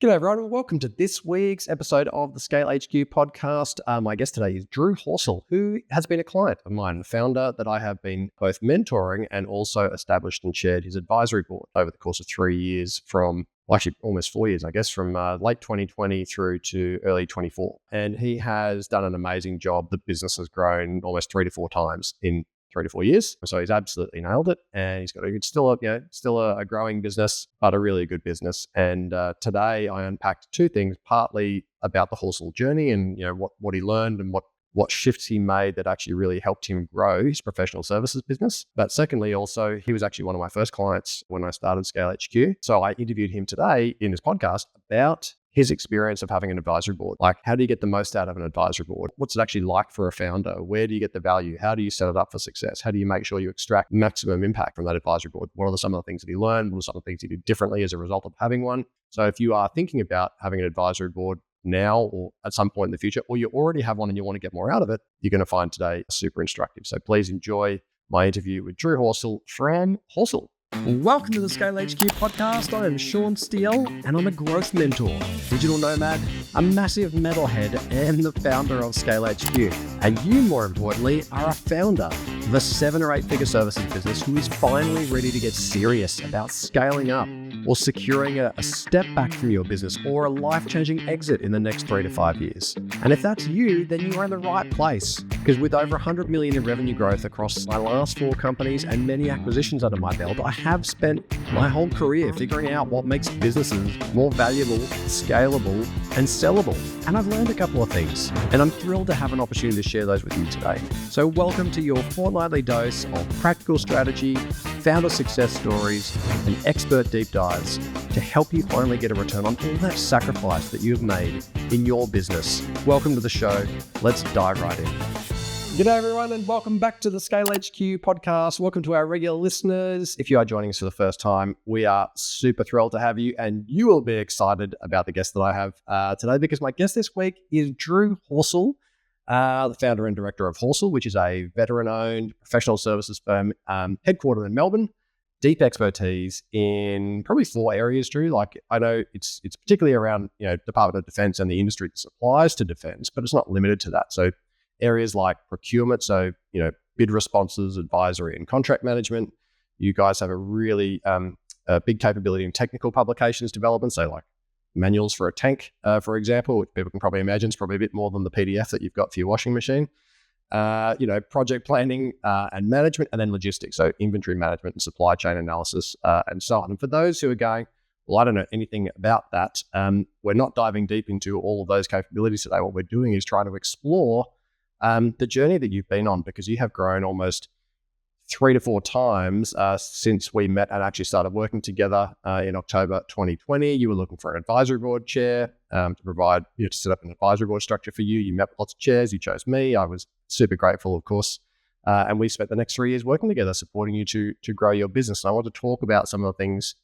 G'day everyone, and welcome to this week's episode of the ScaleHQ podcast. My guest today is Drew Horsell, who has been a client of mine, a founder that I have been both mentoring and also established and chaired his advisory board over the course of 3 years actually almost 4 years, I guess, from late 2020 through to early 24. And he has done an amazing job. The business has grown almost 3 to 4 times in 3 to 4 years. So he's absolutely nailed it. And it's still a growing business, but a really good business. And today I unpacked two things, partly about the Horsell journey and what he learned and what shifts he made that actually really helped him grow his professional services business. But secondly, also, he was actually one of my first clients when I started ScaleHQ. So I interviewed him today in this podcast about his experience of having an advisory board. Like, how do you get the most out of an advisory board? What's it actually like for a founder? Where do you get the value? How do you set it up for success? How do you make sure you extract maximum impact from that advisory board? What are some of the things that he learned? What are some of the things he did differently as a result of having one? So if you are thinking about having an advisory board now or at some point in the future, or you already have one and you want to get more out of it, you're going to find today super instructive. So please enjoy my interview with Drew Horsell from Horsell. Welcome to the ScaleHQ podcast. I am Sean Steele, and I'm a growth mentor, digital nomad, a massive metalhead, and the founder of ScaleHQ. And you, more importantly, are a founder of a 7 or 8 figure services business who is finally ready to get serious about scaling up or securing a step back from your business or a life-changing exit in the next 3 to 5 years. And if that's you, then you are in the right place, because with over 100 million in revenue growth across my last 4 companies and many acquisitions under my belt, I have spent my whole career figuring out what makes businesses more valuable, scalable, and sellable. And I've learned a couple of things, and I'm thrilled to have an opportunity to share those with you today. So welcome to your fortnightly dose of practical strategy, founder success stories, and expert deep dives to help you finally get a return on all that sacrifice that you've made in your business. Welcome to the show. Let's dive right in. G'day everyone, and welcome back to the ScaleHQ podcast. Welcome to our regular listeners. If you are joining us for the first time, we are super thrilled to have you, and you will be excited about the guest that I have today, because my guest this week is Drew Horsell, the founder and director of Horsell, which is a veteran-owned professional services firm headquartered in Melbourne. Deep expertise in probably 4 areas, Drew. Like, I know it's particularly around Department of Defense and the industry that supplies to defense, but it's not limited to that. So areas like procurement, so bid responses, advisory, and contract management. You guys have a really a big capability in technical publications development, so like manuals for a tank, for example, which people can probably imagine is probably a bit more than the PDF that you've got for your washing machine. Project planning and management, and then logistics, so inventory management and supply chain analysis, and so on. And for those who are going, well, I don't know anything about that, we're not diving deep into all of those capabilities today. What we're doing is trying to explore the journey that you've been on, because you have grown almost 3 to 4 times since we met and actually started working together in October 2020. You were looking for an advisory board chair to provide, to set up an advisory board structure for you. You met with lots of chairs. You chose me. I was super grateful, of course. And we spent the next 3 years working together, supporting you to grow your business. And I want to talk about some of the things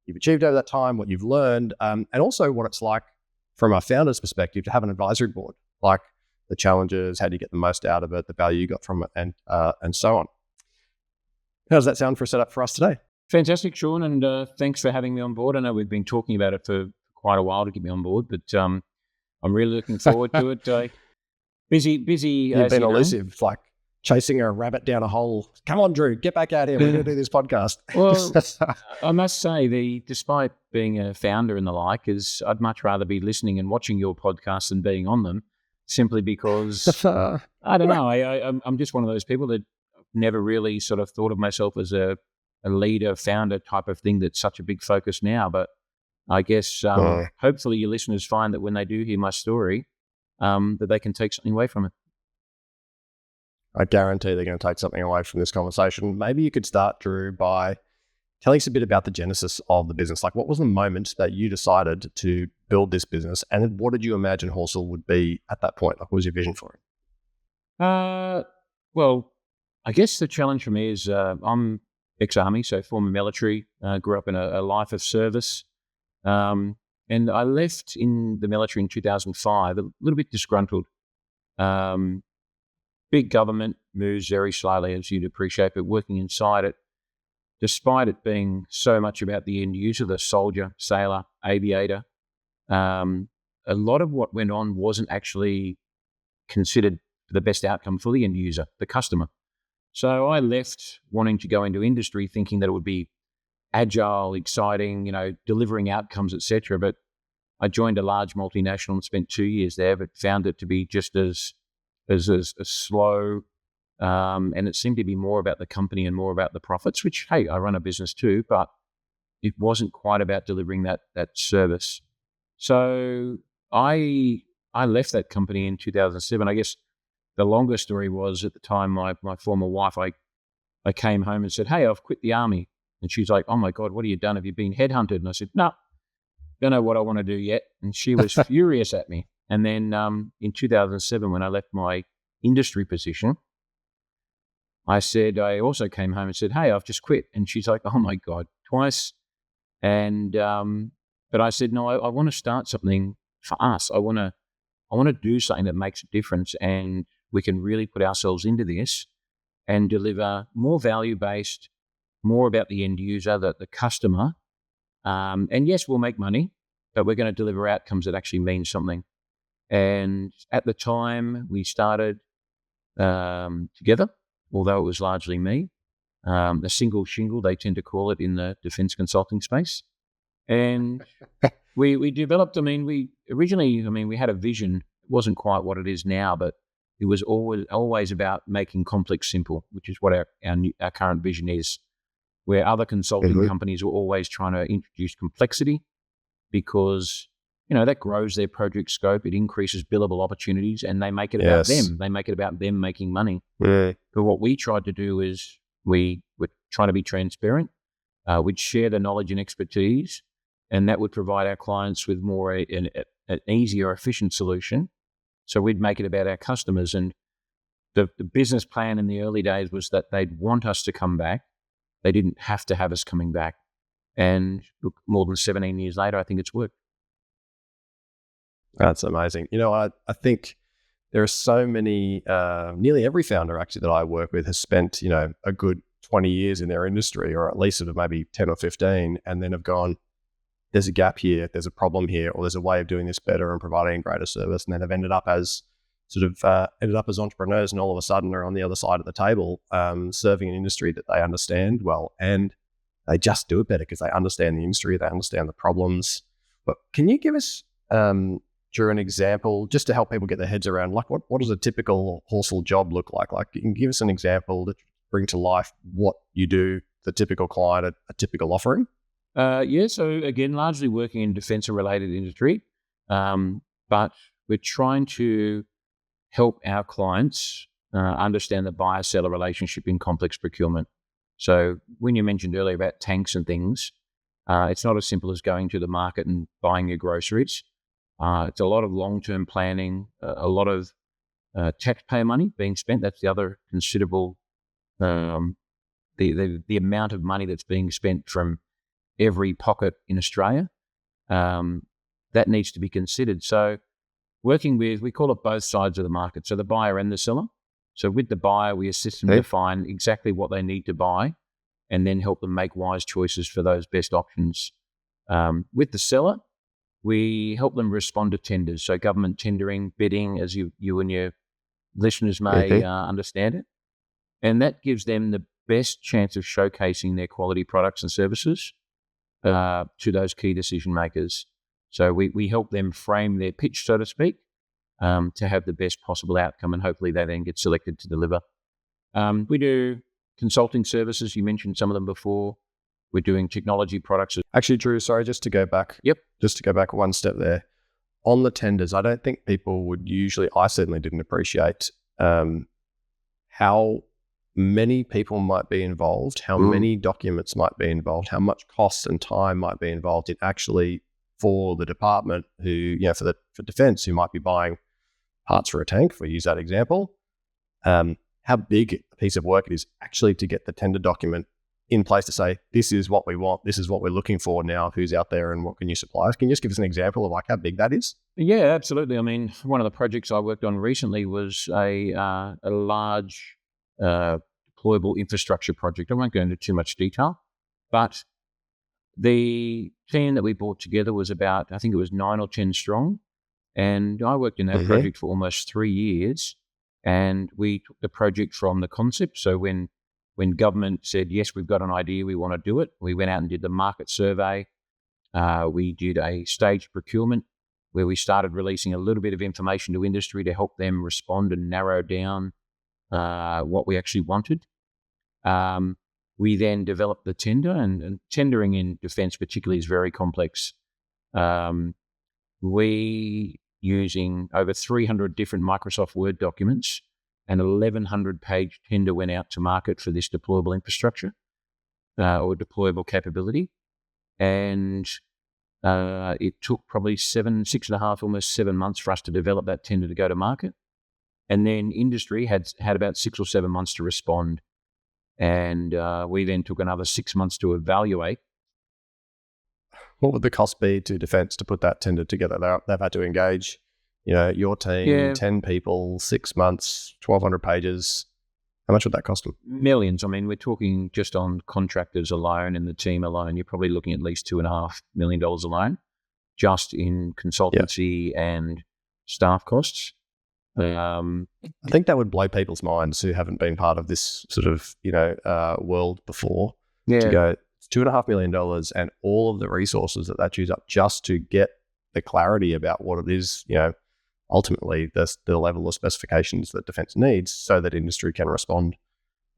you've achieved over that time, what you've learned, and also what it's like from a founder's perspective to have an advisory board, like the challenges, how do you get the most out of it, the value you got from it, and so on. How does that sound for a setup for us today? Fantastic, Sean, and thanks for having me on board. I know we've been talking about it for quite a while to get me on board, but I'm really looking forward to it. Busy. You've been elusive, like chasing a rabbit down a hole. Come on, Drew, get back out here. We're going to do this podcast. Well, I must say, despite being a founder and the like, I'd much rather be listening and watching your podcasts than being on them, simply because, I don't know, I'm just one of those people that never really sort of thought of myself as a leader, founder type of thing that's such a big focus now. But I guess hopefully your listeners find that when they do hear my story, that they can take something away from it. I guarantee they're going to take something away from this conversation. Maybe you could start, Drew, by telling us a bit about the genesis of the business. Like, what was the moment that you decided to build this business, and what did you imagine Horsell would be at that point? Like, what was your vision for it? Well, I guess the challenge for me is I'm ex-Army, so former military, grew up in a life of service. And I left in the military in 2005, a little bit disgruntled. Big government moves very slowly, as you'd appreciate, but working inside it, despite it being so much about the end user, the soldier, sailor, aviator, a lot of what went on wasn't actually considered the best outcome for the end user, the customer. So I left wanting to go into industry thinking that it would be agile, exciting, delivering outcomes, etc. But I joined a large multinational and spent 2 years there, but found it to be just as slow. And it seemed to be more about the company and more about the profits, which, hey, I run a business too, but it wasn't quite about delivering that service. So I left that company in 2007. I guess the longer story was at the time, my former wife, I came home and said, hey, I've quit the army. And she's like, oh my God, what have you done? Have you been headhunted? And I said, no, don't know what I want to do yet. And she was furious at me. And then in 2007, when I left my industry position, I also came home and said, hey, I've just quit. And she's like, oh my God, twice. And, but I said, no, I want to start something for us. I want to do something that makes a difference, and we can really put ourselves into this and deliver more value-based, more about the end user, the customer. And yes, we'll make money, but we're going to deliver outcomes that actually mean something. And at the time, we started together, although it was largely me. A single shingle, they tend to call it in the defense consulting space. And we developed, we had a vision. It wasn't quite what it is now, but it was always about making complex simple, which is what our current vision is, where other consulting companies were always trying to introduce complexity because, that grows their project scope, it increases billable opportunities, and they make it about them. They make it about them making money. Yeah. But what we tried to do is we were trying to be transparent. We'd share the knowledge and expertise, and that would provide our clients with more an easier, efficient solution. So we'd make it about our customers. And the business plan in the early days was that they'd want us to come back. They didn't have to have us coming back. And look, more than 17 years later, I think it's worked. That's amazing. I think there are so many, nearly every founder actually that I work with has spent, a good 20 years in their industry, or at least sort of maybe 10 or 15, and then have gone, there's a gap here, there's a problem here, or there's a way of doing this better and providing greater service, and then have ended up as entrepreneurs, and all of a sudden are on the other side of the table, serving an industry that they understand well, and they just do it better because they understand the industry, they understand the problems. But can you give us, Drew, an example just to help people get their heads around, like what does a typical Horsell job look like? Like, you can give us an example to bring to life what you do, the typical client, a typical offering? So again, largely working in defense and related industry, but we're trying to help our clients understand the buyer-seller relationship in complex procurement. So when you mentioned earlier about tanks and things, it's not as simple as going to the market and buying your groceries. It's a lot of long-term planning, a lot of taxpayer money being spent. That's the other considerable, the amount of money that's being spent from every pocket in Australia. That needs to be considered. So working with, we call it both sides of the market, so the buyer and the seller. So with the buyer, we assist them to find exactly what they need to buy and then help them make wise choices for those best options. With the seller, we help them respond to tenders, so government tendering, bidding, as you and your listeners may understand it. And that gives them the best chance of showcasing their quality products and services to those key decision makers. So we help them frame their pitch, so to speak, to have the best possible outcome, and hopefully they then get selected to deliver. We do consulting services. You mentioned some of them before. We're doing technology products. Actually, Drew, sorry, just to go back. Yep. Just to go back one step there. On the tenders, I don't think people would usually, I certainly didn't appreciate how many people might be involved, how many documents might be involved, how much cost and time might be involved in actually, for the department who, for defense, who might be buying parts for a tank, if we use that example, how big a piece of work it is actually to get the tender document in place to say, this is what we want, this is what we're looking for now, who's out there and what can you supply us? Can you just give us an example of like how big that is? Yeah, absolutely. I mean, one of the projects I worked on recently was a large deployable infrastructure project. I won't go into too much detail, but The team that we brought together was about, I think it was 9 or 10 strong. And I worked in that project for almost 3 years. And we took the project from the concept. So when government said, yes, we've got an idea, we want to do it, we went out and did the market survey. We did a staged procurement where we started releasing a little bit of information to industry to help them respond and narrow down what we actually wanted. We then developed the tender, and tendering in defence particularly is very complex. We, using over 300 different Microsoft Word documents, an 1,100-page tender went out to market for this deployable infrastructure or deployable capability. And it took probably 6.5, almost 7 months for us to develop that tender to go to market. And then industry had about 6 or 7 months to respond. And we then took another 6 months to evaluate. What would the cost be to defence to put that tender together? They've had to engage, your team, 10 people, 6 months, 1,200 pages. How much would that cost them? Millions. I mean, we're talking just on contractors alone and the team alone. You're probably looking at least $2.5 million alone, just in consultancy and staff costs. I think that would blow people's minds who haven't been part of this sort of, world before. Yeah. To go, it's $2.5 million and all of the resources that chews up just to get the clarity about what it is, ultimately the level of specifications that defence needs so that industry can respond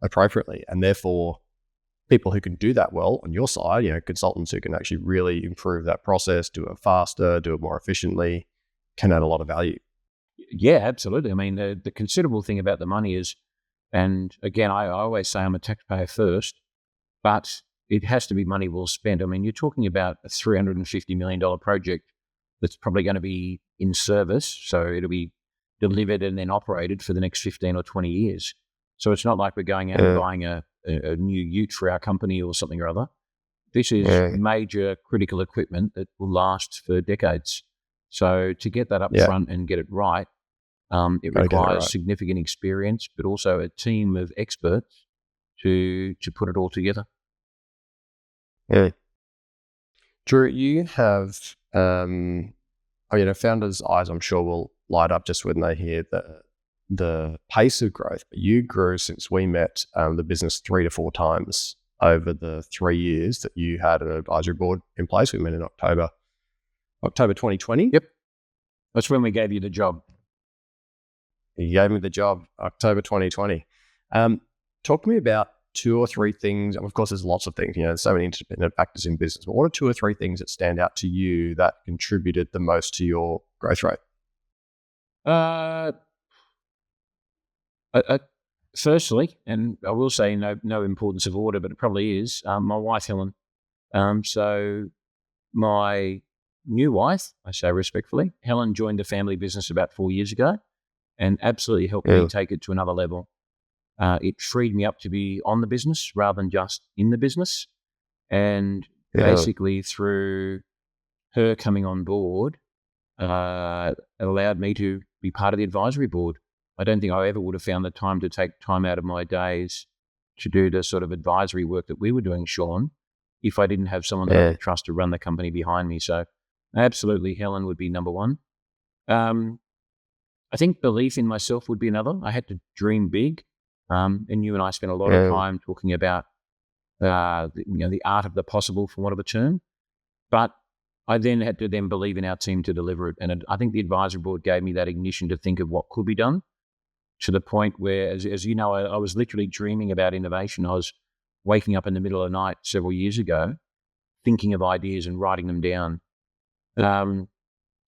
appropriately. And therefore, people who can do that well on your side, consultants who can actually really improve that process, do it faster, do it more efficiently, can add a lot of value. Yeah, absolutely. I mean, the considerable thing about the money is, and again, I always say I'm a taxpayer first, but it has to be money well spent. I mean, you're talking about a $350 million project that's probably going to be in service, so it'll be delivered and then operated for the next 15 or 20 years. So it's not like we're going out and buying a new ute for our company or something or other. This is major critical equipment that will last for decades. So to get that up front and get it right, it requires significant experience, but also a team of experts to put it all together. Yeah. Drew, you have, founders' eyes, I'm sure, will light up just when they hear the pace of growth. But you grew since we met the business 3 to 4 times over the 3 years that you had an advisory board in place. We met in October 2020. Yep. That's when we gave you the job. You gave me the job, October 2020. Talk to me about 2 or 3 things. Of course, there's lots of things, there's so many independent factors in business, but what are 2 or 3 things that stand out to you that contributed the most to your growth rate? Firstly, and I will say no importance of order, but it probably is, my wife, Helen. So my new wife, I say respectfully, Helen joined the family business about 4 years ago and absolutely helped me take it to another level. It freed me up to be on the business rather than just in the business. And basically through her coming on board, it allowed me to be part of the advisory board. I don't think I ever would have found the time to take time out of my days to do the sort of advisory work that we were doing, Sean, if I didn't have someone that I could trust to run the company behind me. So absolutely, Helen would be number one. I think belief in myself would be another. I had to dream big. And you and I spent a lot of time talking about the art of the possible, for want of a term. But I then had to believe in our team to deliver it. And I think the advisory board gave me that ignition to think of what could be done, to the point where, as you know, I was literally dreaming about innovation. I was waking up in the middle of the night several years ago, thinking of ideas and writing them down.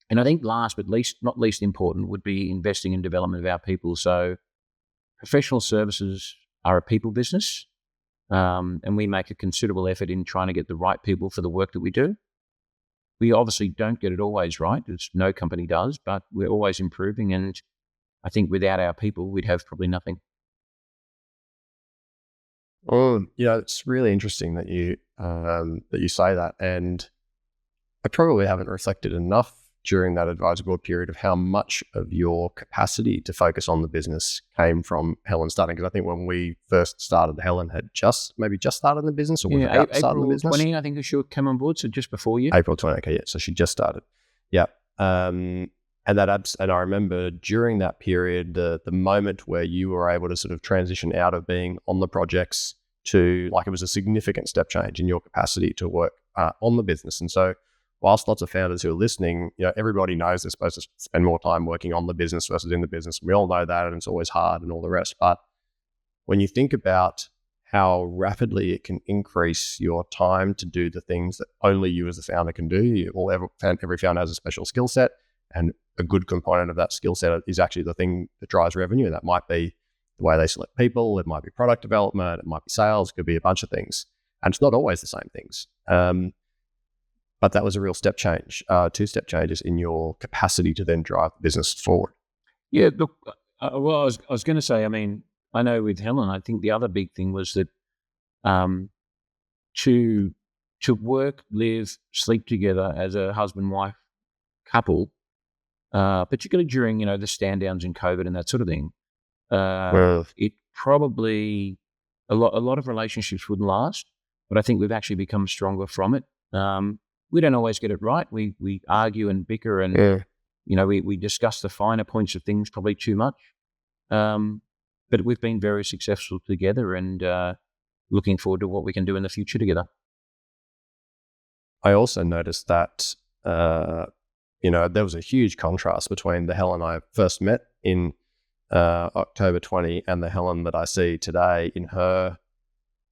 And I think last but not least important would be investing in development of our people. So professional services are a people business, and we make a considerable effort in trying to get the right people for the work that we do. We obviously don't get it always right, as no company does, but we're always improving. And I think without our people, we'd have probably nothing. It's really interesting that you say that, and I probably haven't reflected enough during that advisory board period of how much of your capacity to focus on the business came from Helen starting? Because I think when we first started, Helen had just started the business, or was about to start the April business. 20, I think she came on board, so just before you. April 20, okay, yeah. So she just started. Yeah. And I remember during that period, the moment where you were able to sort of transition out of being on the projects to, like, it was a significant step change in your capacity to work on the business. And so whilst lots of founders who are listening, everybody knows they're supposed to spend more time working on the business versus in the business. We all know that, and it's always hard and all the rest. But when you think about how rapidly it can increase your time to do the things that only you as a founder can do, every founder has a special skill set, and a good component of that skill set is actually the thing that drives revenue. And that might be the way they select people, it might be product development, it might be sales, it could be a bunch of things. And it's not always the same things. But that was a real step change, 2 step changes in your capacity to then drive the business forward. Yeah, look, well, I was going to say, I mean, I know with Helen, I think the other big thing was that to work, live, sleep together as a husband-wife couple, particularly during, the stand downs in COVID and that sort of thing, it probably, a lot of relationships wouldn't last, but I think we've actually become stronger from it. We don't always get it right. We argue and bicker and, we discuss the finer points of things probably too much. But we've been very successful together and looking forward to what we can do in the future together. I also noticed that, there was a huge contrast between the Helen I first met in October 20 and the Helen that I see today in her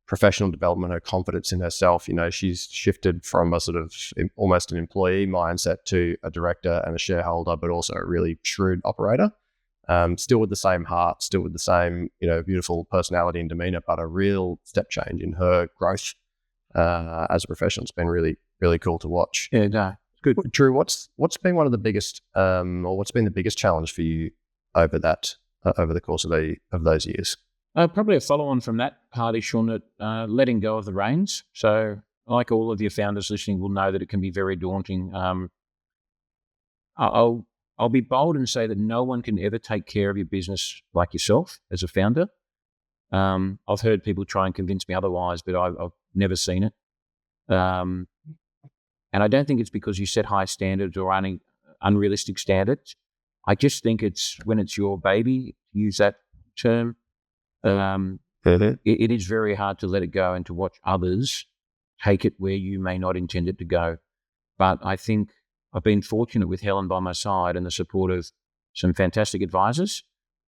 professional development, her confidence in herself. She's shifted from a sort of almost an employee mindset to a director and a shareholder, but also a really shrewd operator. Still with the same heart, still with the same, beautiful personality and demeanor, but a real step change in her growth as a professional. It's been really, really cool to watch. Yeah, no, good. Drew, what's been one of the biggest, or what's been the biggest challenge for you over the course of those years? Probably a follow-on from that part is, Sean, that letting go of the reins. So like all of your founders listening will know that it can be very daunting. I'll be bold and say that no one can ever take care of your business like yourself as a founder. I've heard people try and convince me otherwise, but I've never seen it. And I don't think it's because you set high standards or unrealistic standards. I just think it's when it's your baby, to use that term, it is very hard to let it go and to watch others take it where you may not intend it to go. But I think I've been fortunate with Helen by my side and the support of some fantastic advisors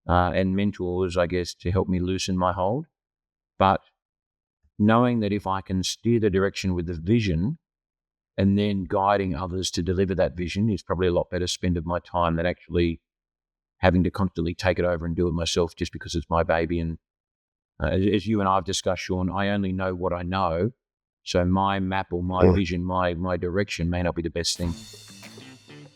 and mentors, I guess, to help me loosen my hold. But knowing that if I can steer the direction with the vision and then guiding others to deliver that vision is probably a lot better spend of my time than actually having to constantly take it over and do it myself just because it's my baby. And as you and I have discussed, Sean, I only know what I know. So my map or my vision, my direction may not be the best thing.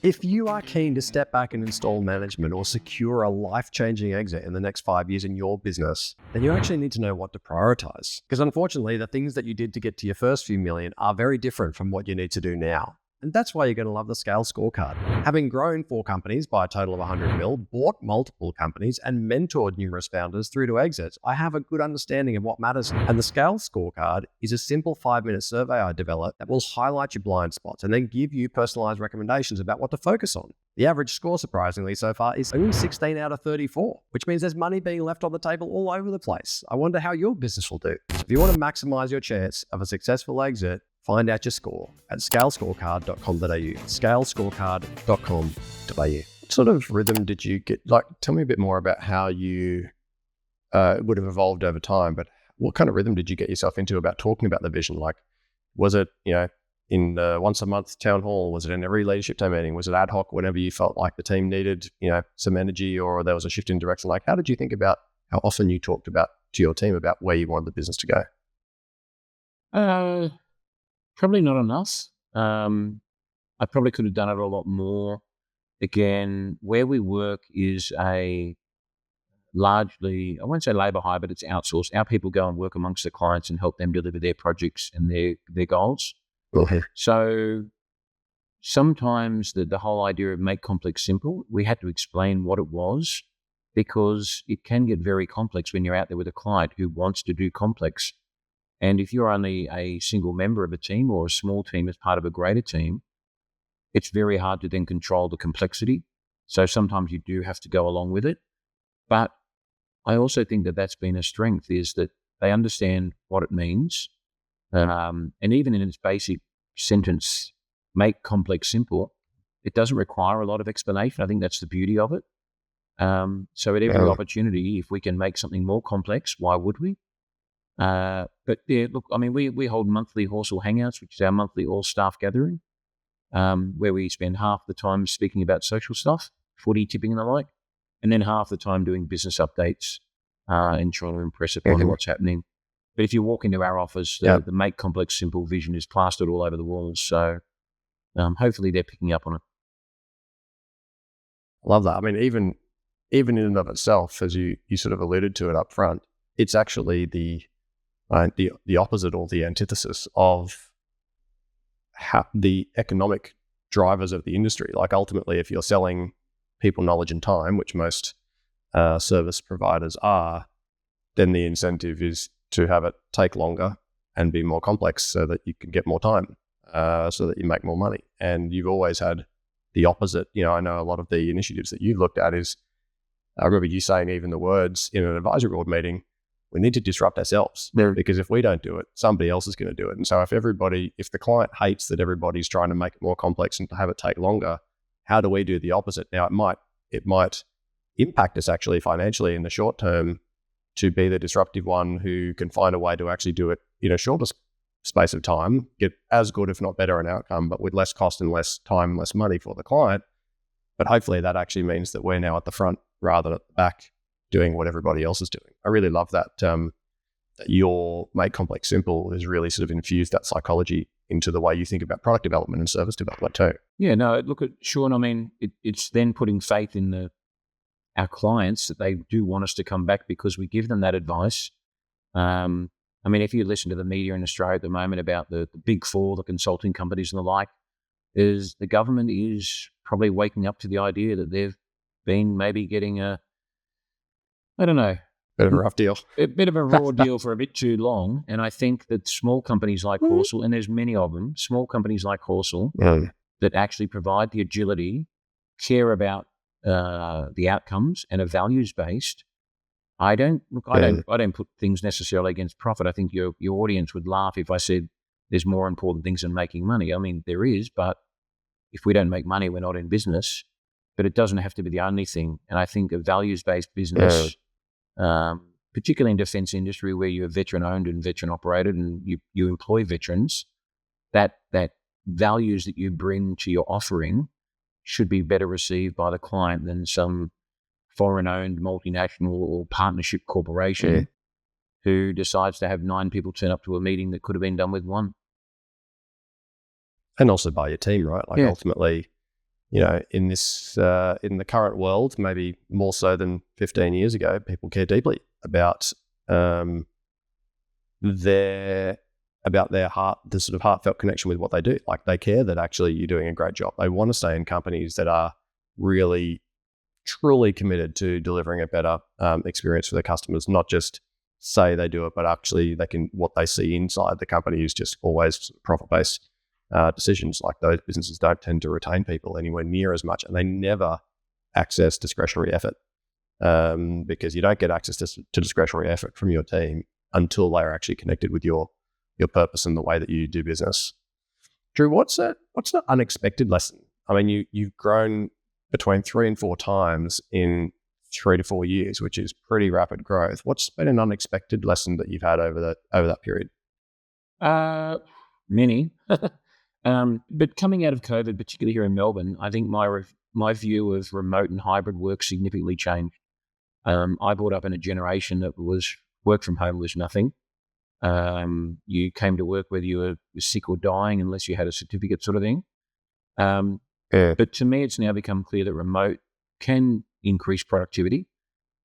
If you are keen to step back and install management or secure a life-changing exit in the next 5 years in your business, then you actually need to know what to prioritize. Because unfortunately, the things that you did to get to your first few million are very different from what you need to do now. And that's why you're going to love the Scales Scorecard. Having grown 4 companies by a total of 100 mil, bought multiple companies, and mentored numerous founders through to exits, I have a good understanding of what matters. And the Scales Scorecard is a simple 5-minute survey I developed that will highlight your blind spots and then give you personalized recommendations about what to focus on. The average score, surprisingly, so far is only 16 out of 34, which means there's money being left on the table all over the place. I wonder how your business will do. So if you want to maximize your chance of a successful exit, find out your score at scalescorecard.com.au, scalescorecard.com.au. What sort of rhythm did you get? Tell me a bit more about how you would have evolved over time, but what kind of rhythm did you get yourself into about talking about the vision? Was it, in once a month town hall? Was it in every leadership team meeting? Was it ad hoc whenever you felt like the team needed, some energy or there was a shift in direction? How did you think about how often you talked about to your team about where you wanted the business to go? Probably not enough. I probably could have done it a lot more. Again, where we work is a largely, I won't say labor hire, but it's outsourced. Our people go and work amongst the clients and help them deliver their projects and their goals. Okay. So sometimes the whole idea of make complex simple, we had to explain what it was, because it can get very complex when you're out there with a client who wants to do complex. And if you're only a single member of a team or a small team as part of a greater team, it's very hard to then control the complexity. So sometimes you do have to go along with it. But I also think that that's been a strength, is that they understand what it means. And even in its basic sentence, make complex simple, it doesn't require a lot of explanation. I think that's the beauty of it. So at every opportunity, if we can make something more complex, why would we? But yeah, look, I mean, we hold monthly Horsell Hangouts, which is our monthly all-staff gathering, where we spend half the time speaking about social stuff, footy, tipping and the like, and then half the time doing business updates and trying to impress upon what's happening. But if you walk into our office, the make complex simple vision is plastered all over the walls. So hopefully they're picking up on it. Love that. I mean, even in and of itself, as you sort of alluded to it up front, it's actually the opposite or the antithesis of how the economic drivers of the industry. Like ultimately, if you're selling people knowledge and time, which most service providers are, then the incentive is to have it take longer and be more complex so that you can get more time, so that you make more money. And you've always had the opposite. You know, I know a lot of the initiatives that you looked at is, I remember you saying even the words in an advisory board meeting, we need to disrupt ourselves, because if we don't do it, somebody else is going to do it. And so if the client hates that everybody's trying to make it more complex and to have it take longer, how do we do the opposite? Now it might impact us actually financially in the short term to be the disruptive one who can find a way to actually do it in a shorter space of time, get as good, if not better, an outcome, but with less cost and less time, less money for the client. But hopefully that actually means that we're now at the front rather than at the back doing what everybody else is doing. I really love that that your make complex simple has really sort of infused that psychology into the way you think about product development and service development too. Yeah, no, look at Sean. I mean, it's then putting faith in our clients that they do want us to come back because we give them that advice. I mean, if you listen to the media in Australia at the moment about the big four, the consulting companies and the like, is the government is probably waking up to the idea that they've been maybe getting a bit of a rough deal. A bit of a raw deal for a bit too long. And I think that small companies like Horsell, and there's many of them, small companies like Horsell that actually provide the agility, care about the outcomes and are values-based. I don't put things necessarily against profit. I think your audience would laugh if I said there's more important things than making money. I mean, there is, but if we don't make money, we're not in business. But it doesn't have to be the only thing. And I think a values-based business, particularly in defence industry where you're veteran-owned and veteran-operated and you employ veterans, that values that you bring to your offering should be better received by the client than some foreign-owned multinational or partnership corporation who decides to have 9 people turn up to a meeting that could have been done with 1. And also by your team, right? Like ultimately, you know, in this in the current world, maybe more so than 15 years ago, people care deeply about their the sort of heartfelt connection with what they do. Like they care that actually you're doing a great job. They want to stay in companies that are really, truly committed to delivering a better experience for their customers, not just say they do it, but actually what they see inside the company is just always profit-based decisions. Like those businesses don't tend to retain people anywhere near as much, and they never access discretionary effort because you don't get access to discretionary effort from your team until they're actually connected with your purpose and the way that you do business. Drew, what's an unexpected lesson? I mean, you've grown between 3 and 4 times in 3 to 4 years, which is pretty rapid growth. What's been an unexpected lesson that you've had over that period? Many. But coming out of COVID, particularly here in Melbourne, I think my view of remote and hybrid work significantly changed. I brought up in a generation that was work from home was nothing. You came to work whether you were sick or dying unless you had a certificate sort of thing. But to me, it's now become clear that remote can increase productivity.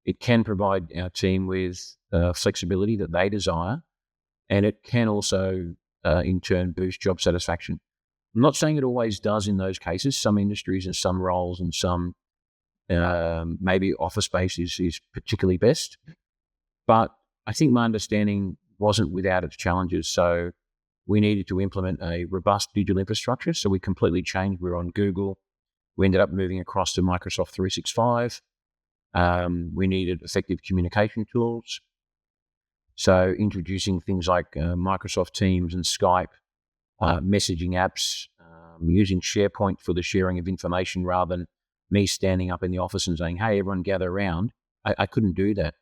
It can provide our team with flexibility that they desire, and it can also, in turn, boost job satisfaction. I'm not saying it always does in those cases. Some industries and some roles and some maybe office space is particularly best. But I think my understanding wasn't without its challenges. So we needed to implement a robust digital infrastructure. So we completely changed. We were on Google. We ended up moving across to Microsoft 365. We needed effective communication tools. So introducing things like Microsoft Teams and Skype, messaging apps, using SharePoint for the sharing of information rather than me standing up in the office and saying, hey, everyone gather around. I couldn't do that.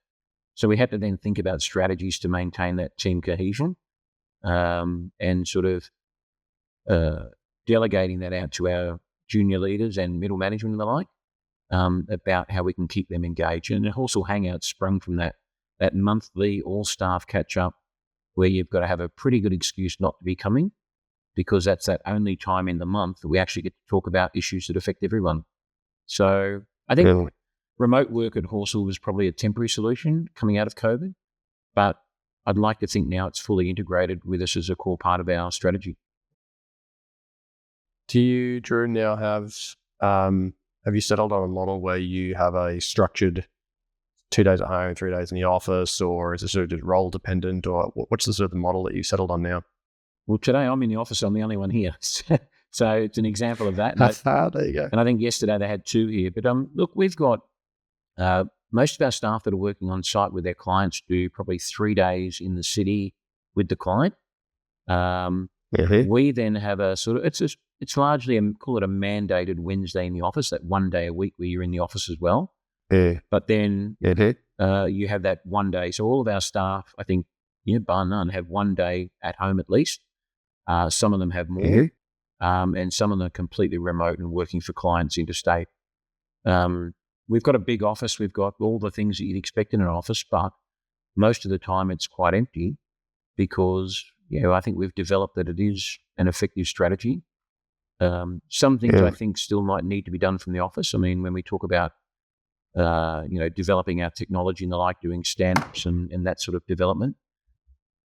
So we had to then think about strategies to maintain that team cohesion and sort of delegating that out to our junior leaders and middle management and the like about how we can keep them engaged. And the Horsell Hangout sprung from that monthly all-staff catch-up where you've got to have a pretty good excuse not to be coming because that's that only time in the month that we actually get to talk about issues that affect everyone. So I think remote work at Horsell was probably a temporary solution coming out of COVID, but I'd like to think now it's fully integrated with us as a core part of our strategy. Do you, Drew, now have you settled on a model where you have a structured 2 days at home, 3 days in the office, or is it sort of just role dependent, or what's the sort of the model that you've settled on now? Well, today I'm in the office. I'm the only one here. So it's an example of that. There you go. And I think yesterday they had 2 here. But look, we've got most of our staff that are working on site with their clients do probably 3 days in the city with the client. We then have a sort of, it's largely, call it a mandated Wednesday in the office, that 1 day a week where you're in the office as well. But then you have that 1 day. So all of our staff, I think, bar none, have 1 day at home at least. Some of them have more, and some of them are completely remote and working for clients interstate. We've got a big office. We've got all the things that you'd expect in an office, but most of the time it's quite empty because, I think we've developed that it is an effective strategy. Some things I think still might need to be done from the office. I mean, when we talk about, developing our technology and the like, doing stand-ups and that sort of development.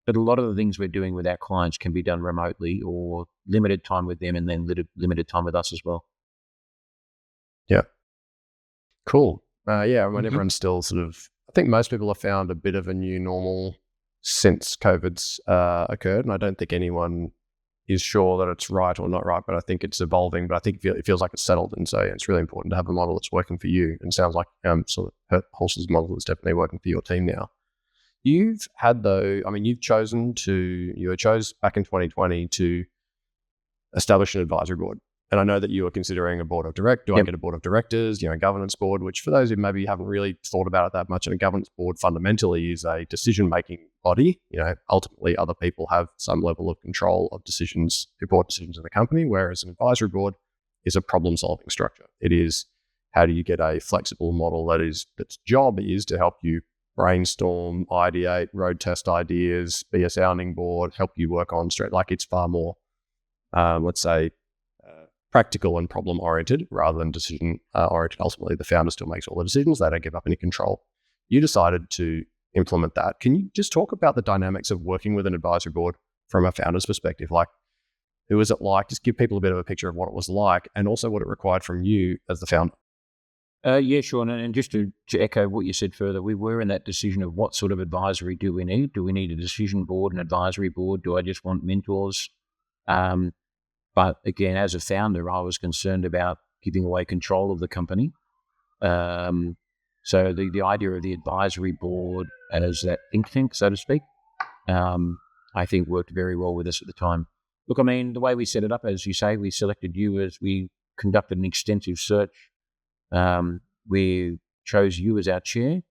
But a lot of the things we're doing with our clients can be done remotely or limited time with them and then limited time with us as well. Yeah. Cool. When everyone's still sort of, I think most people have found a bit of a new normal since COVID's occurred. And I don't think anyone is sure that it's right or not right, but I think it's evolving. But I think it feels like it's settled. And so it's really important to have a model that's working for you. And it sounds like sort of Horsell's model is definitely working for your team now. You've had, though, I mean, you chose back in 2020 to establish an advisory board. And I know that you are considering a board of directors. Do I get a board of directors, a governance board, which for those who maybe haven't really thought about it that much, and a governance board fundamentally is a decision-making body. Ultimately other people have some level of control of decisions, important decisions in the company, whereas an advisory board is a problem-solving structure. It is, how do you get a flexible model that's job is to help you brainstorm, ideate, road test ideas, be a sounding board, help you work on like it's far more, let's say, practical and problem oriented rather than decision oriented. Ultimately, the founder still makes all the decisions. They don't give up any control. You decided to implement that. Can you just talk about the dynamics of working with an advisory board from a founder's perspective? Like, who was it like? Just give people a bit of a picture of what it was like and also what it required from you as the founder. Yeah, sure. And just to echo what you said further, we were in that decision of what sort of advisory do we need? Do we need a decision board, an advisory board? Do I just want mentors? But again, as a founder, I was concerned about giving away control of the company. So the idea of the advisory board as that think tank, so to speak, I think worked very well with us at the time. Look, I mean, the way we set it up, as you say, we selected you as we conducted an extensive search. We chose you as our chair.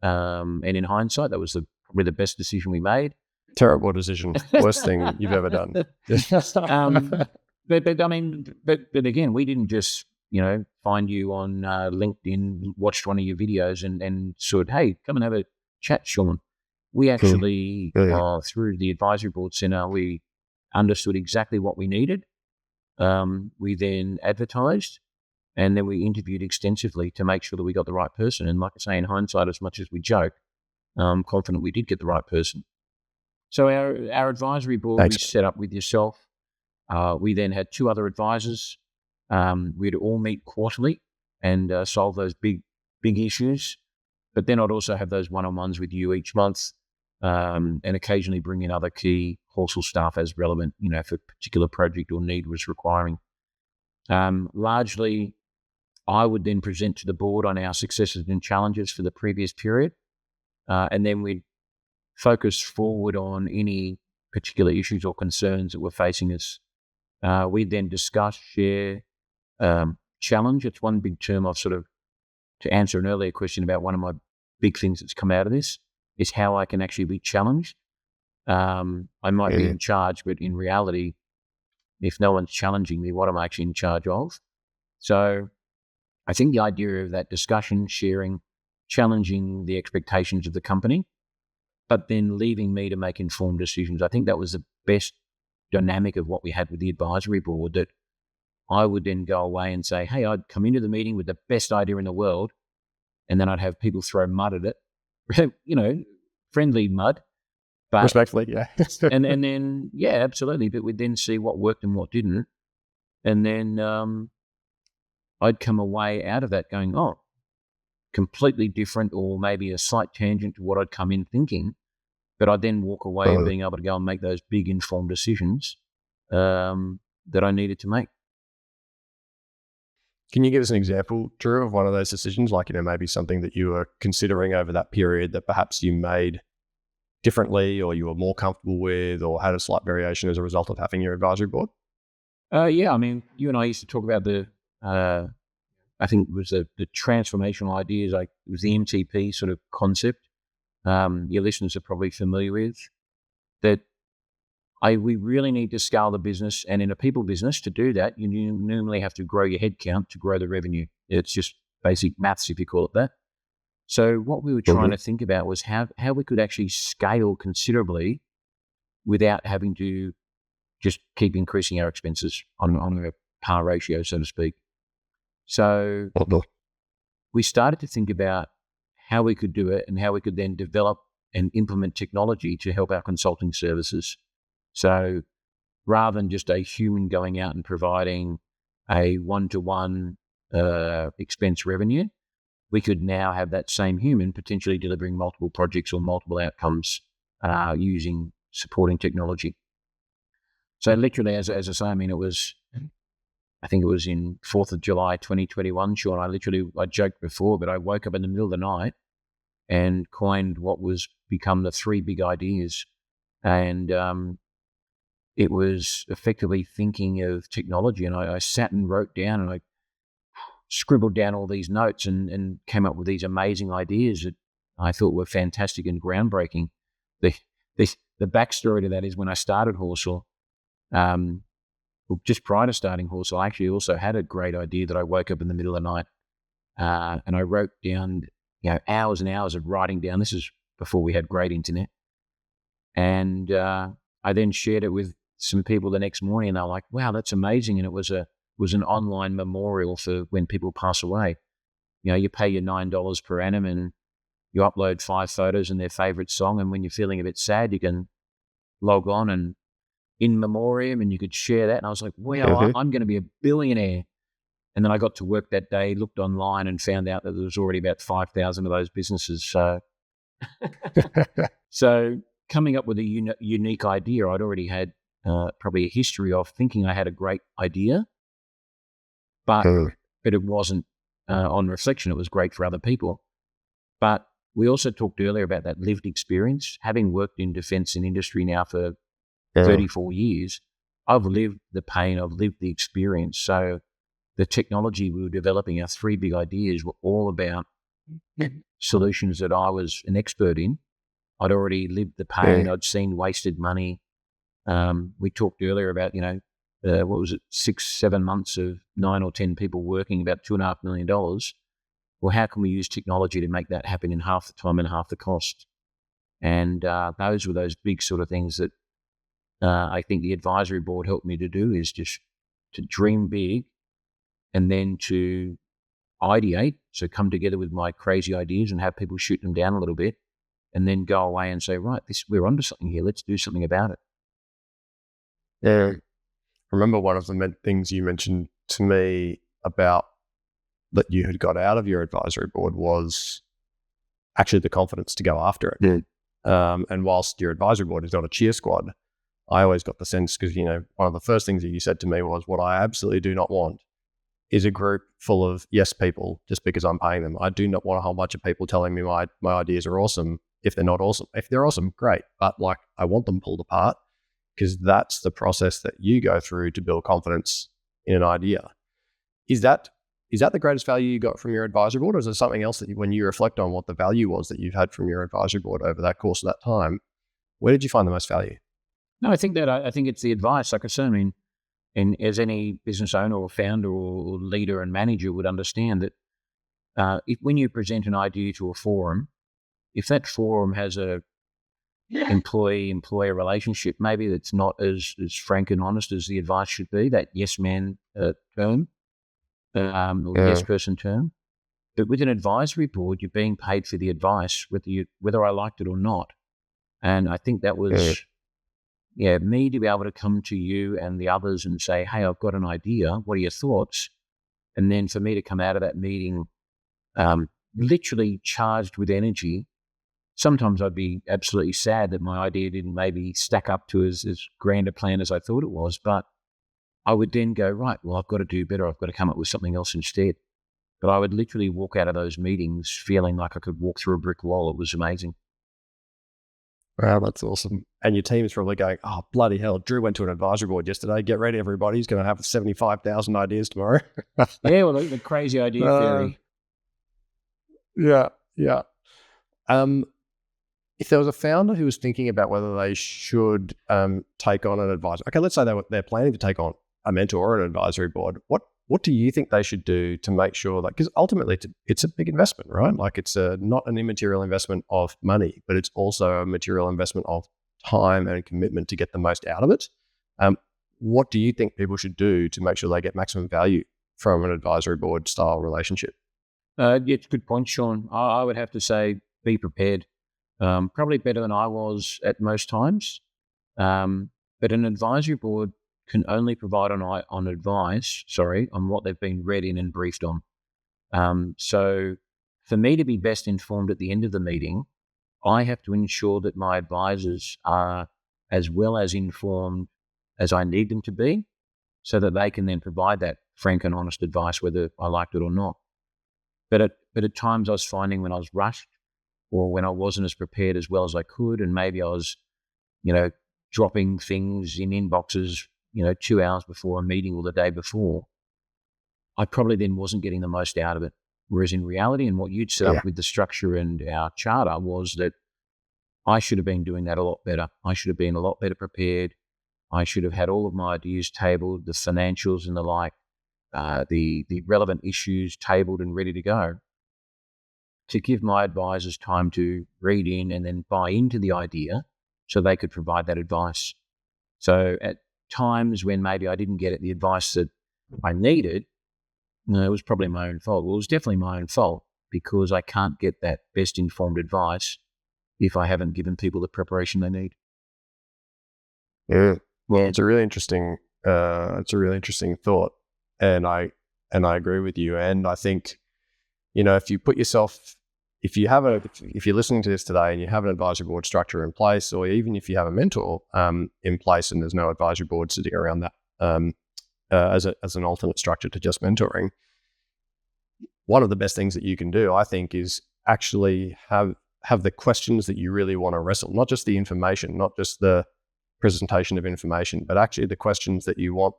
And in hindsight, that was probably the best decision we made. Terrible decision. Worst thing you've ever done. But I mean, but again, we didn't just, find you on LinkedIn, watched one of your videos and said, hey, come and have a chat, Sean. We actually, through the advisory board center, we understood exactly what we needed. We then advertised and then we interviewed extensively to make sure that we got the right person. And like I say, in hindsight, as much as we joke, I'm confident we did get the right person. So our advisory board we set up with yourself, We then had 2 other advisors. We'd all meet quarterly and solve those big issues. But then I'd also have those one-on-ones with you each month, and occasionally bring in other key Horsell staff as relevant, if a particular project or need was requiring. Largely, I would then present to the board on our successes and challenges for the previous period, and then we'd focus forward on any particular issues or concerns that were facing us. We'd then discuss, share, challenge. It's one big term I've sort of, to answer an earlier question about one of my big things that's come out of this, is how I can actually be challenged. I might be in charge, but in reality, if no one's challenging me, what am I actually in charge of? So I think the idea of that discussion, sharing, challenging the expectations of the company, but then leaving me to make informed decisions. I think that was the best dynamic of what we had with the advisory board, that I would then go away and say, hey, I'd come into the meeting with the best idea in the world, and then I'd have people throw mud at it, friendly mud. But, respectfully, yeah. and then, yeah, absolutely. But we'd then see what worked and what didn't. And then I'd come away out of that going, oh, completely different, or maybe a slight tangent to what I'd come in thinking. But I'd then walk away and being able to go and make those big informed decisions that I needed to make. Can you give us an example, Drew, of one of those decisions? Like, maybe something that you were considering over that period that perhaps you made differently, or you were more comfortable with, or had a slight variation as a result of having your advisory board? Yeah, I mean, you and I used to talk about I think it was the transformational ideas, like it was the MTP sort of concept. Your listeners are probably familiar with that. We really need to scale the business, and in a people business, to do that, you normally have to grow your headcount to grow the revenue. It's just basic maths, if you call it that. So what we were trying to think about was how we could actually scale considerably without having to just keep increasing our expenses on a par ratio, so to speak. So we started to think about how we could do it and how we could then develop and implement technology to help our consulting services. So rather than just a human going out and providing a one-to-one expense revenue, we could now have that same human potentially delivering multiple projects or multiple outcomes using supporting technology. So literally, as I say, I mean, I think it was in 4th of July, 2021, Sean. I joked before, but I woke up in the middle of the night and coined what was become the 3 big ideas. And it was effectively thinking of technology. And I sat and wrote down, and I scribbled down all these notes and came up with these amazing ideas that I thought were fantastic and groundbreaking. The backstory to that is when I started Horsell, just prior to starting Horsell, I actually also had a great idea that I woke up in the middle of the night and I wrote down, hours and hours of writing down. This is before we had great internet. And I then shared it with some people the next morning, and they're like, wow, that's amazing. And it was an online memorial for when people pass away. You pay your $9 per annum and you upload 5 photos and their favorite song. And when you're feeling a bit sad, you can log on and in memoriam, and you could share that. And I was like, wow, I'm going to be a billionaire. And then I got to work that day, looked online and found out that there was already about 5,000 of those businesses. So coming up with a unique idea, I'd already had probably a history of thinking I had a great idea, but it wasn't, on reflection, it was great for other people. But we also talked earlier about that lived experience. Having worked in defence and industry now for 34 years, I've lived the pain, I've lived the experience. So the technology we were developing, our 3 big ideas, were all about solutions that I was an expert in. I'd already lived the pain. I'd seen wasted money. We talked earlier about, what was it, 6-7 months of 9 or 10 people working, about $2.5 million. Well, how can we use technology to make that happen in half the time and half the cost? And those were those big sort of things that I think the advisory board helped me to do, is just to dream big and then to ideate. So come together with my crazy ideas and have people shoot them down a little bit, and then go away and say, right, we're onto something here. Let's do something about it. Yeah. remember one of the things you mentioned to me about that you had got out of your advisory board was actually the confidence to go after it. And whilst your advisory board is not a cheer squad, I always got the sense, because, one of the first things that you said to me was, what I absolutely do not want is a group full of yes people just because I'm paying them. I do not want a whole bunch of people telling me my ideas are awesome if they're not awesome. If they're awesome, great. But I want them pulled apart, because that's the process that you go through to build confidence in an idea. Is that the greatest value you got from your advisory board, or is there something else that when you reflect on what the value was that you've had from your advisory board over that course of that time, where did you find the most value? No, I think it's the advice. Like I said, I mean, and as any business owner or founder or leader and manager would understand that when you present an idea to a forum, if that forum has a employee-employer relationship, maybe that's not as frank and honest as the advice should be, that yes man term, or yes person term. But with an advisory board, you're being paid for the advice, whether I liked it or not. And I think that was, me to be able to come to you and the others and say, hey, I've got an idea. What are your thoughts? And then for me to come out of that meeting literally charged with energy. Sometimes I'd be absolutely sad that my idea didn't maybe stack up to as grand a plan as I thought it was. But I would then go, right, well, I've got to do better. I've got to come up with something else instead. But I would literally walk out of those meetings feeling like I could walk through a brick wall. It was amazing. Wow, that's awesome. And your team is probably going, oh, bloody hell, Drew went to an advisory board yesterday. Get ready, everybody. He's going to have 75,000 ideas tomorrow. Yeah, well, the crazy idea theory. Yeah. If there was a founder who was thinking about whether they should take on an advisor, okay, let's say they're planning to take on a mentor or an advisory board, what do you think they should do to make sure that, because ultimately it's a big investment, right? Like it's not an immaterial investment of money, but it's also a material investment of time and commitment to get the most out of it. What do you think people should do to make sure they get maximum value from an advisory board style relationship? It's a good point, Sean. I would have to say be prepared. Probably better than I was at most times. But an advisory board can only provide on advice, on what they've been read in and briefed on. So for me to be best informed at the end of the meeting, I have to ensure that my advisors are as well as informed as I need them to be, so that they can then provide that frank and honest advice, whether I liked it or not. But at times I was finding when I was rushed, or when I wasn't as prepared as well as I could, and maybe I was, dropping things in inboxes, 2 hours before a meeting or the day before, I probably then wasn't getting the most out of it. Whereas in reality, and what you'd set up with the structure and our charter was that I should have been doing that a lot better. I should have been a lot better prepared. I should have had all of my ideas tabled, the financials and the like, the relevant issues tabled and ready to go, to give my advisors time to read in and then buy into the idea so they could provide that advice. So at times when maybe I didn't get the advice that I needed, it was probably my own fault. Well, it was definitely my own fault, because I can't get that best informed advice if I haven't given people the preparation they need. Yeah. Well, it's a really interesting thought. And I agree with you. And I think, if you put yourself, if you're listening to this today and you have an advisory board structure in place, or even if you have a mentor in place and there's no advisory board sitting around that as an alternate structure to just mentoring, one of the best things that you can do, I think, is actually have the questions that you really want to wrestle, not just the information, not just the presentation of information, but actually the questions that you want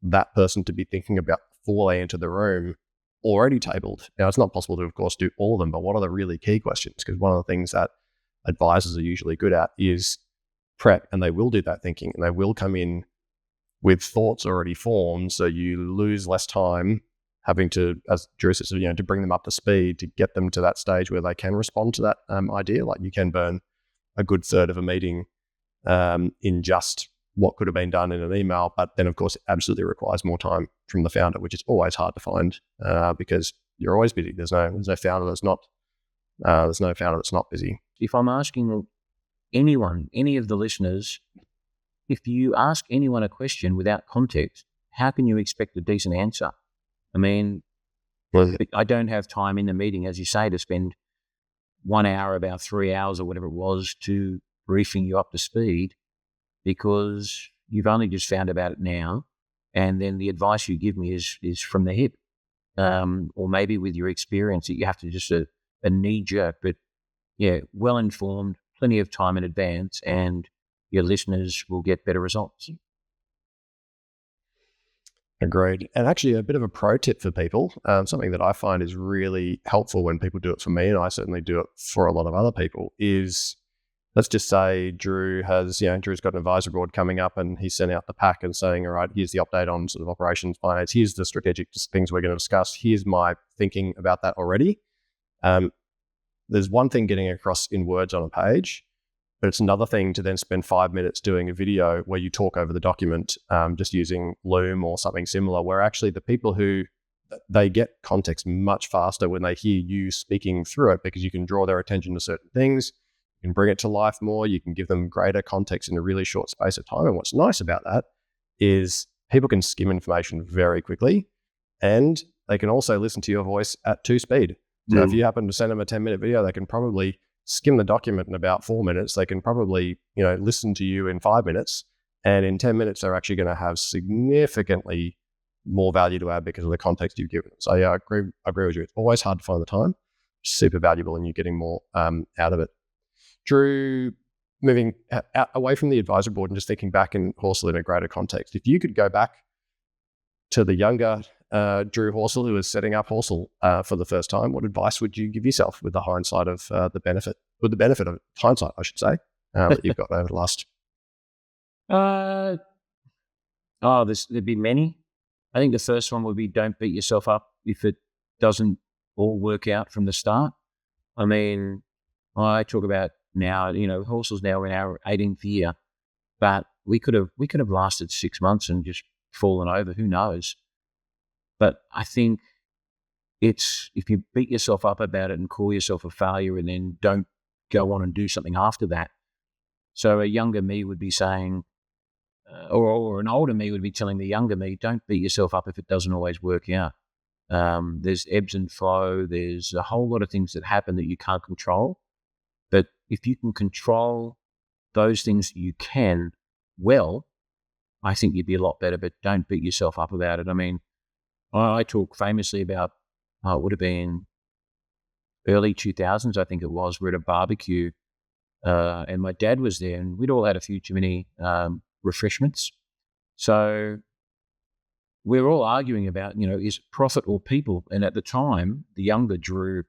that person to be thinking about before they enter the room already tabled. Now, it's not possible to, of course, do all of them, but what are the really key questions? Because one of the things that advisors are usually good at is prep, and they will do that thinking, and they will come in with thoughts already formed, so you lose less time having to, as Drew says, to bring them up to speed, to get them to that stage where they can respond to that idea. Like, you can burn a good third of a meeting in just what could have been done in an email, but then of course it absolutely requires more time from the founder, which is always hard to find because you're always busy. There's no founder that's not busy. If I'm asking anyone, any of the listeners, if you ask anyone a question without context, how can you expect a decent answer? I mean, I don't have time in the meeting, as you say, to spend 1 hour, about 3 hours or whatever it was, to briefing you up to speed, because you've only just found about it now. And then the advice you give me is from the hip. Or maybe with your experience, you have to just a knee jerk, but yeah, well informed, plenty of time in advance, and your listeners will get better results. Agreed. And actually, a bit of a pro tip for people, something that I find is really helpful when people do it for me, and I certainly do it for a lot of other people, is let's just say Drew's got an advisor board coming up and he sent out the pack and saying, all right, here's the update on sort of operations, finance, here's the strategic things we're going to discuss, here's my thinking about that already. There's one thing getting across in words on a page, but it's another thing to then spend 5 minutes doing a video where you talk over the document, just using Loom or something similar, where actually the people they get context much faster when they hear you speaking through it, because you can draw their attention to certain things, you can bring it to life more, you can give them greater context in a really short space of time. And what's nice about that is people can skim information very quickly, and they can also listen to your voice at 2 speed. So if you happen to send them a 10-minute video, they can probably skim the document in about 4 minutes. They can probably, listen to you in 5 minutes, and in 10 minutes, they're actually going to have significantly more value to add because of the context you've given them. So yeah, I agree with you. It's always hard to find the time. Super valuable, and you're getting more out of it. Drew, moving away from the advisor board and just thinking back in Horsell in a greater context, if you could go back to the younger Drew Horsell, who was setting up Horsell for the first time, what advice would you give yourself with the hindsight of the benefit of hindsight, I should say, that you've got over the last? There'd be many. I think the first one would be, don't beat yourself up if it doesn't all work out from the start. I mean, I talk about now, Horsell's now in our 18th year, but we could have lasted 6 months and just fallen over. Who knows? But I think it's, if you beat yourself up about it and call yourself a failure and then don't go on and do something after that. So a younger me would be saying, or an older me would be telling the younger me, don't beat yourself up if it doesn't always work out. There's ebbs and flow. There's a whole lot of things that happen that you can't control. But if you can control those things you can well, I think you'd be a lot better, but don't beat yourself up about it. I mean, I talk famously about, it would have been early 2000s, I think it was. We're at a barbecue and my dad was there, and we'd all had a few too many refreshments. So we're all arguing about, is it profit or people? And at the time, the younger Drew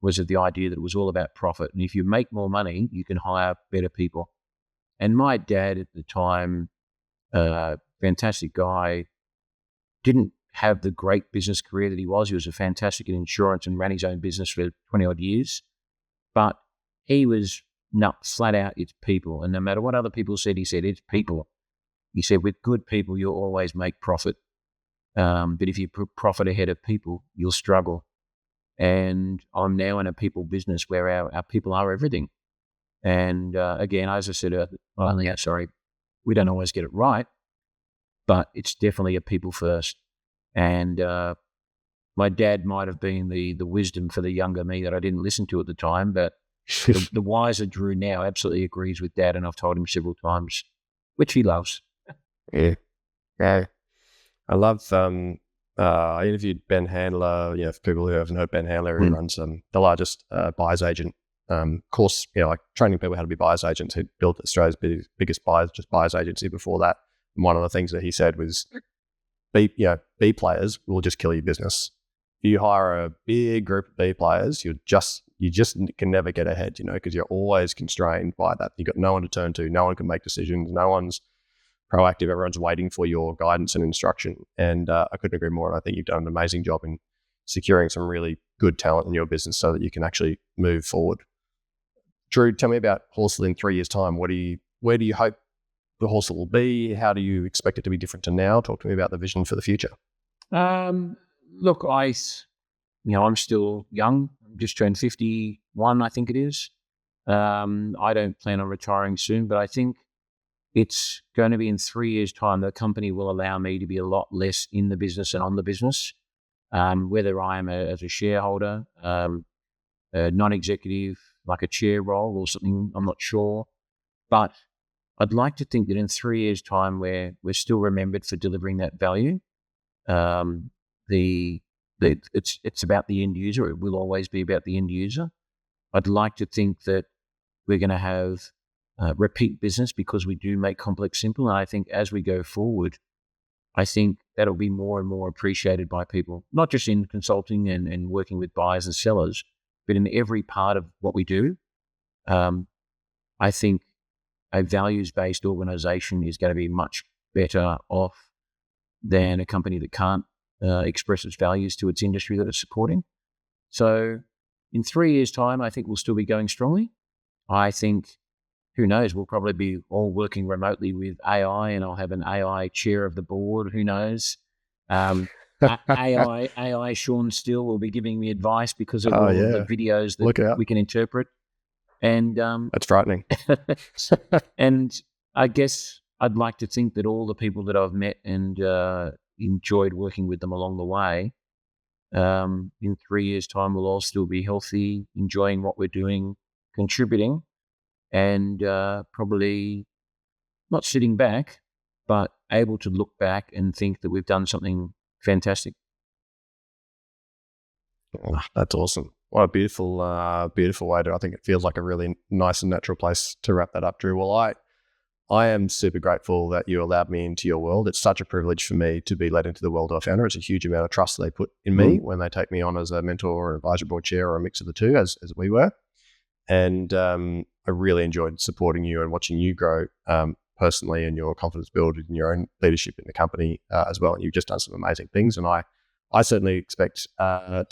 was of the idea that it was all about profit. And if you make more money, you can hire better people. And my dad at the time, fantastic guy, didn't have the great business career that he was. He was a fantastic in insurance and ran his own business for 20 odd years. But he was flat out, it's people. And no matter what other people said, he said, it's people. He said, with good people, you'll always make profit. But if you put profit ahead of people, you'll struggle. And I'm now in a people business where our people are everything. And again, as I said earlier, we don't always get it right, but it's definitely a people first. And my dad might have been the wisdom for the younger me that I didn't listen to at the time, but the wiser Drew now absolutely agrees with Dad, and I've told him several times, which he loves. Yeah. I love, I interviewed Ben Handler, for people who haven't heard Ben Handler, who runs the largest buyer's agent course, like training people how to be buyer's agents. He built Australia's biggest buyer's agency before that. And one of the things that he said was, B players will just kill your business. If you hire a big group of B players, you just can never get ahead, because you're always constrained by that. You've got no one to turn to, no one can make decisions, no one's proactive, everyone's waiting for your guidance and instruction. And I couldn't agree more. And I think you've done an amazing job in securing some really good talent in your business so that you can actually move forward. Drew, tell me about Horsell in 3 years' time. Where do you hope the Horsell will be? How do you expect it to be different to now? Talk to me about the vision for the future. Look, I'm still young. I'm just turned 51, I think it is. I don't plan on retiring soon, but I think it's going to be in 3 years' time, the company will allow me to be a lot less in the business and on the business, whether I am as a shareholder, a non-executive, like a chair role or something, I'm not sure. But I'd like to think that in 3 years' time, we're still remembered for delivering that value. It's about the end user. It will always be about the end user. I'd like to think that we're going to have repeat business because we do make complex simple. And I think as we go forward, I think that'll be more and more appreciated by people, not just in consulting and working with buyers and sellers, but in every part of what we do. I think a values-based organization is going to be much better off than a company that can't express its values to its industry that it's supporting. So in 3 years' time, I think we'll still be going strongly. I think, who knows, we'll probably be all working remotely with AI, and I'll have an AI chair of the board. Who knows? AI Sean Steele will be giving me advice because of all of the videos that we can interpret. And that's frightening. And I guess I'd like to think that all the people that I've met and enjoyed working with them along the way, in 3 years' time, we'll all still be healthy, enjoying what we're doing, contributing, and probably not sitting back, but able to look back and think that we've done something fantastic. Oh, that's awesome. What a beautiful way to, I think it feels like a really nice and natural place to wrap that up, Drew. Well, I am super grateful that you allowed me into your world. It's such a privilege for me to be led into the world of a founder. It's a huge amount of trust they put in me when they take me on as a mentor or advisory board chair or a mix of the two, as we were. And I really enjoyed supporting you and watching you grow personally, and your confidence build in your own leadership in the company as well. And you've just done some amazing things. And I certainly expect to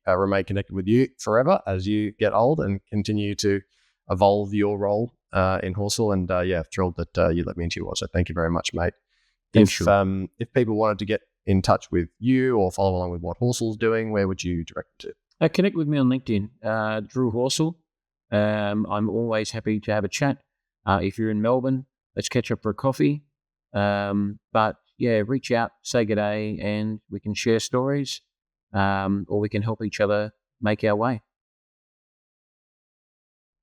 remain connected with you forever as you get old and continue to evolve your role in Horsell. And thrilled that you let me into your world. So thank you very much, mate. If people wanted to get in touch with you or follow along with what Horsell's doing, where would you direct them to? Connect with me on LinkedIn, Drew Horsell. I'm always happy to have a chat. If you're in Melbourne, let's catch up for a coffee. But yeah, reach out, say good day, and we can share stories, or we can help each other make our way.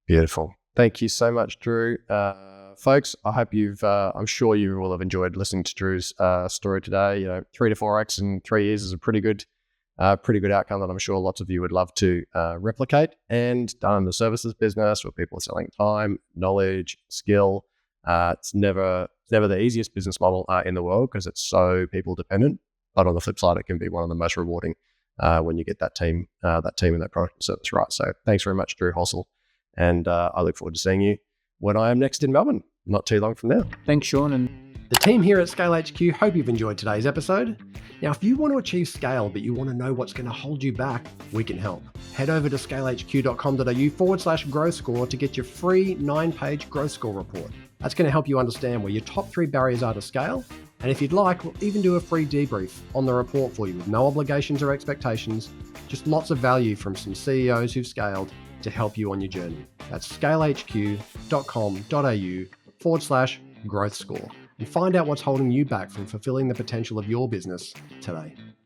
Beautiful. Thank you so much, Drew. Folks, I hope I'm sure you will have enjoyed listening to Drew's story today. 3 to 4x in 3 years is a pretty good outcome that I'm sure lots of you would love to replicate, and done in the services business where people are selling time, knowledge, skill. It's never the easiest business model in the world because it's so people dependent. But on the flip side, it can be one of the most rewarding when you get that team and that product and service right. So thanks very much, Drew Horsell. And I look forward to seeing you when I am next in Melbourne, not too long from now. Thanks, Sean. And the team here at ScaleHQ hope you've enjoyed today's episode. Now, if you want to achieve scale, but you want to know what's going to hold you back, we can help. Head over to scalehq.com.au/growth score to get your free 9-page growth score report. That's going to help you understand where your top 3 barriers are to scale. And if you'd like, we'll even do a free debrief on the report for you with no obligations or expectations, just lots of value from some CEOs who've scaled to help you on your journey. That's scalehq.com.au/growth score and find out what's holding you back from fulfilling the potential of your business today.